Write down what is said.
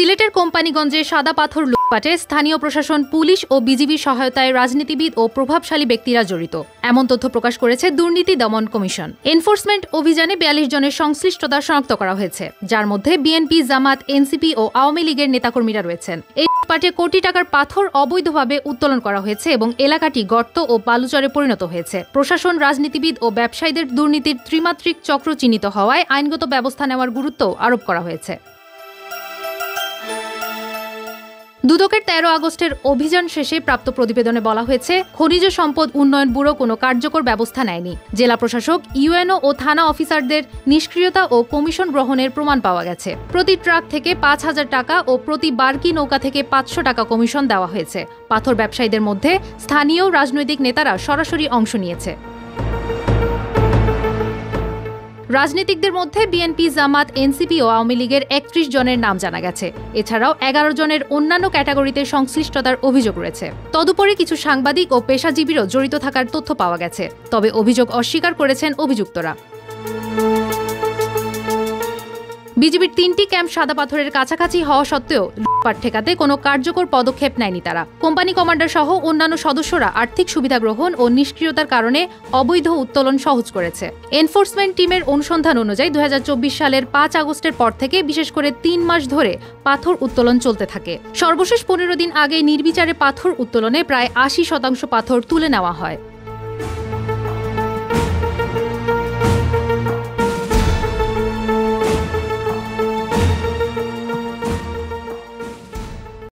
সিলেটের কোম্পানিগঞ্জে সাদা পাথর লুটপাটে স্থানীয় প্রশাসন, পুলিশ ও বিজিবির সহায়তায় রাজনীতিবিদ ও প্রভাবশালী ব্যক্তিরা জড়িত, এমন তথ্য প্রকাশ করেছে দুর্নীতি দমন কমিশন। এনফোর্সমেন্ট অভিযানে ৪২ জনের সংশ্লিষ্টতা শনাক্ত করা হয়েছে, যার মধ্যে বিএনপি, জামাত, এনসিপি ও আওয়ামী লীগের নেতাকর্মীরা রয়েছেন। এই লুটপাটে কোটি টাকার পাথর অবৈধভাবে উত্তোলন করা হয়েছে এবং এলাকাটি গর্ত ও বালুচরে পরিণত হয়েছে। প্রশাসন, রাজনীতিবিদ ও ব্যবসায়ীদের দুর্নীতির ত্রিমাত্রিক চক্র চিহ্নিত হওয়ায় আইনগত ব্যবস্থা নেওয়ার গুরুত্ব আরোপ করা হয়েছে। দুদকের ১৩ আগস্টের অভিযান শেষে প্রাপ্ত প্রতিবেদনে বলা হয়েছে, খনিজ সম্পদ উন্নয়ন ব্যুরো কোনো কার্যকর ব্যবস্থা নেয়নি। জেলা প্রশাসক, ইউএনও ও থানা অফিসারদের নিষ্ক্রিয়তা ও কমিশন গ্রহণের প্রমাণ পাওয়া গেছে। প্রতি ট্রাক থেকে ৫,০০০ টাকা ও প্রতি বার্কি নৌকা থেকে ৫০০ টাকা কমিশন দেওয়া হয়েছে। পাথর ব্যবসায়ীদের মধ্যে স্থানীয় রাজনৈতিক নেতারা সরাসরি অংশ নিয়েছে। রাজনীতিকদের মধ্যে বিএনপি, জামাত, এনসিপি ও আওয়ামী লীগের ৩১ জনের নাম জানা গেছে। এছাড়াও ১১ জনের অন্যান্য ক্যাটাগরিতে সংশ্লিষ্টতার অভিযোগ রয়েছে। তদুপরি কিছু সাংবাদিক ও পেশাজীবীরও জড়িত থাকার তথ্য পাওয়া গেছে, তবে অভিযোগ অস্বীকার করেছেন অভিযুক্তরা। বিজিবির ৩টি ক্যাম্প সাদা পাথরের কাছাকাছি হওয়া সত্ত্বেও লুটপাট ঠেকাতে কোনো কার্যকর পদক্ষেপ নেয়নি তারা। কোম্পানি কমান্ডার সহ অন্যান্য সদস্যরা আর্থিক সুবিধা গ্রহণ ও নিষ্ক্রিয়তার কারণে অবৈধ উত্তোলন সহজ করেছে। এনফোর্সমেন্ট টিমের অনুসন্ধান অনুযায়ী ২০২৪ সালের ৫ আগস্টের পর থেকে বিশেষ করে ৩ মাস ধরে পাথর উত্তোলন চলতে থাকে। সর্বশেষ ১৫ দিন আগে নির্বিচারে পাথর উত্তোলনে প্রায় ৮০% পাথর তুলে নেওয়া হয়।